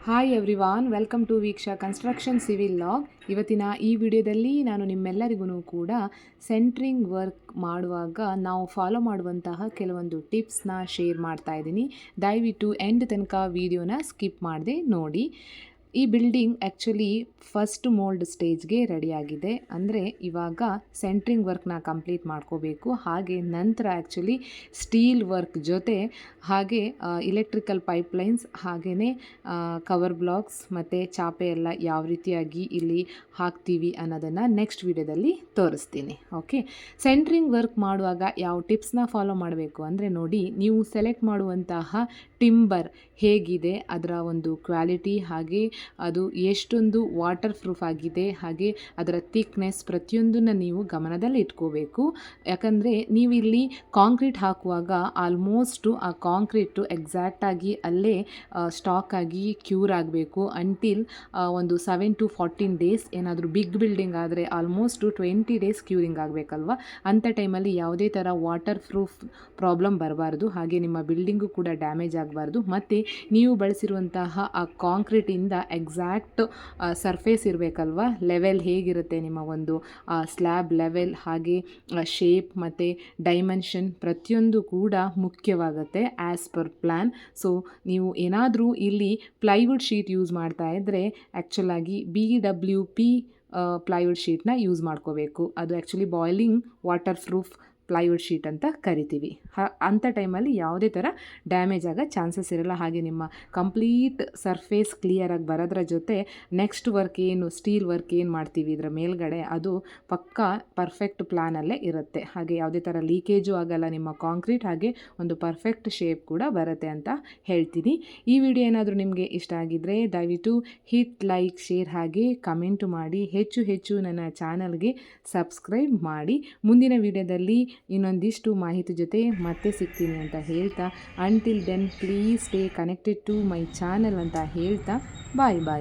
Hi everyone, welcome to Veeksha construction civil log. ಇವತ್ತಿನ ಈ ವಿಡಿಯೋದಲ್ಲಿ ನಾನು ನಿಮ್ಮೆಲ್ಲರಿಗೂ ಕೂಡ ಸೆಂಟ್ರಿಂಗ್ ವರ್ಕ್ ಮಾಡುವಾಗ ನಾವು ಫಾಲೋ ಮಾಡುವಂತಹ ಕೆಲವೊಂದು ಟಿಪ್ಸ್ನ ಶೇರ್ ಮಾಡ್ತಾ ಇದ್ದೀನಿ. ದಯವಿಟ್ಟು ಎಂಡ್ ತನಕ ವಿಡಿಯೋನ ಸ್ಕಿಪ್ ಮಾಡದೆ ನೋಡಿ. ಈ ಬಿಲ್ಡಿಂಗ್ ಆ್ಯಕ್ಚುಲಿ ಫಸ್ಟ್ ಮೋಲ್ಡ್ ಸ್ಟೇಜ್ಗೆ ರೆಡಿಯಾಗಿದೆ. ಅಂದರೆ ಇವಾಗ ಸೆಂಟ್ರಿಂಗ್ ವರ್ಕ್ನ ಕಂಪ್ಲೀಟ್ ಮಾಡ್ಕೋಬೇಕು. ಹಾಗೆ ನಂತರ ಆ್ಯಕ್ಚುಲಿ ಸ್ಟೀಲ್ ವರ್ಕ್ ಜೊತೆ ಹಾಗೆ ಇಲೆಕ್ಟ್ರಿಕಲ್ ಪೈಪ್ಲೈನ್ಸ್ ಹಾಗೆಯೇ ಕವರ್ ಬ್ಲಾಕ್ಸ್ ಮತ್ತು ಚಾಪೆ ಎಲ್ಲ ಯಾವ ರೀತಿಯಾಗಿ ಇಲ್ಲಿ ಹಾಕ್ತೀವಿ ಅನ್ನೋದನ್ನು ನೆಕ್ಸ್ಟ್ ವಿಡಿಯೋದಲ್ಲಿ ತೋರಿಸ್ತೀನಿ. ಓಕೆ, ಸೆಂಟ್ರಿಂಗ್ ವರ್ಕ್ ಮಾಡುವಾಗ ಯಾವ ಟಿಪ್ಸ್ನ ಫಾಲೋ ಮಾಡಬೇಕು ಅಂದರೆ ನೋಡಿ, ನೀವು ಸೆಲೆಕ್ಟ್ ಮಾಡುವಂತಹ ಟಿಂಬರ್ ಹೇಗಿದೆ, ಅದರ ಒಂದು ಕ್ವಾಲಿಟಿ, ಹಾಗೆ ಅದು ಎಷ್ಟೊಂದು ವಾಟರ್ ಪ್ರೂಫ್ ಆಗಿದೆ, ಹಾಗೆ ಅದರ ಥಿಕ್ನೆಸ್ ಪ್ರತಿಯೊಂದನ್ನು ನೀವು ಗಮನದಲ್ಲಿ ಇಟ್ಕೋಬೇಕು. ಯಾಕಂದರೆ ನೀವು ಇಲ್ಲಿ ಕಾಂಕ್ರೀಟ್ ಹಾಕುವಾಗ ಆಲ್ಮೋಸ್ಟು ಆ ಕಾಂಕ್ರೀಟು ಎಕ್ಸಾಕ್ಟಾಗಿ ಅಲ್ಲೇ ಸ್ಟಾಕ್ ಆಗಿ ಕ್ಯೂರ್ ಆಗಬೇಕು ಅಂಟಿಲ್ ಒಂದು 7 to 14 days. ಏನಾದರೂ ಬಿಗ್ ಬಿಲ್ಡಿಂಗ್ ಆದರೆ ಆಲ್ಮೋಸ್ಟು 20 days ಕ್ಯೂರಿಂಗ್ ಆಗಬೇಕಲ್ವ. ಅಂಥ ಟೈಮಲ್ಲಿ ಯಾವುದೇ ಥರ ವಾಟರ್ ಪ್ರೂಫ್ ಪ್ರಾಬ್ಲಮ್ ಬರಬಾರ್ದು, ಹಾಗೆ ನಿಮ್ಮ ಬಿಲ್ಡಿಂಗು ಕೂಡ ಡ್ಯಾಮೇಜ್ ಆಗಬಾರ್ದು. ಮತ್ತು ನೀವು ಬಳಸಿರುವಂತಹ ಆ ಕಾಂಕ್ರೀಟಿಂದ ಎಕ್ಸಾಕ್ಟ್ ಸರ್ಫೇಸ್ ಇರಬೇಕಲ್ವ, ಲೆವೆಲ್ ಹೇಗಿರುತ್ತೆ ನಿಮ್ಮ ಒಂದು ಸ್ಲ್ಯಾಬ್ ಲೆವೆಲ್, ಹಾಗೆ ಶೇಪ್ ಮತ್ತು ಡೈಮೆನ್ಷನ್ ಪ್ರತಿಯೊಂದು ಕೂಡ ಮುಖ್ಯವಾಗುತ್ತೆ ಆ್ಯಸ್ ಪರ್ ಪ್ಲ್ಯಾನ್. ಸೊ ನೀವು ಏನಾದರೂ ಇಲ್ಲಿ ಪ್ಲೈವುಡ್ ಶೀಟ್ ಯೂಸ್ ಮಾಡ್ತಾ ಇದ್ದರೆ ಆ್ಯಕ್ಚುಲಾಗಿ BWP ಪ್ಲೈವುಡ್ ಶೀಟ್ನ ಯೂಸ್ ಮಾಡ್ಕೋಬೇಕು. ಅದು actually boiling water proof plywood sheet ಅಂತ ಕರಿತೀವಿ. ಅಂಥ ಟೈಮಲ್ಲಿ ಯಾವುದೇ ಥರ ಡ್ಯಾಮೇಜ್ ಆಗೋ ಚಾನ್ಸಸ್ ಇರಲ್ಲ. ಹಾಗೆ ನಿಮ್ಮ ಕಂಪ್ಲೀಟ್ ಸರ್ಫೇಸ್ ಕ್ಲಿಯರಾಗಿ ಬರೋದ್ರ ಜೊತೆ ನೆಕ್ಸ್ಟ್ ವರ್ಕ್ ಏನು ಸ್ಟೀಲ್ ವರ್ಕ್ ಏನು ಮಾಡ್ತೀವಿ ಇದರ ಮೇಲ್ಗಡೆ, ಅದು ಪಕ್ಕಾ ಪರ್ಫೆಕ್ಟ್ ಪ್ಲ್ಯಾನಲ್ಲೇ ಇರುತ್ತೆ. ಹಾಗೆ ಯಾವುದೇ ಥರ ಲೀಕೇಜು ಆಗಲ್ಲ ನಿಮ್ಮ ಕಾಂಕ್ರೀಟ್, ಹಾಗೆ ಒಂದು ಪರ್ಫೆಕ್ಟ್ ಶೇಪ್ ಕೂಡ ಬರುತ್ತೆ ಅಂತ ಹೇಳ್ತೀನಿ. ಈ ವಿಡಿಯೋ ಏನಾದರೂ ನಿಮಗೆ ಇಷ್ಟ ಆಗಿದ್ದರೆ ದಯವಿಟ್ಟು ಹಿಟ್ ಲೈಕ್, ಶೇರ್ ಹಾಗೆ ಕಮೆಂಟು ಮಾಡಿ. ಹೆಚ್ಚು ನನ್ನ ಚಾನಲ್ಗೆ ಸಬ್ಸ್ಕ್ರೈಬ್ ಮಾಡಿ. ಮುಂದಿನ ವಿಡಿಯೋದಲ್ಲಿ ಇನ್ನೊಂದಿಷ್ಟು ಮಾಹಿತಿ ಜೊತೆ ಮತ್ತೆ ಸಿಗ್ತೀನಿ ಅಂತ ಹೇಳ್ತಾ, until then please stay connected to my channel ಅಂತ ಹೇಳ್ತಾ ಬಾಯ್.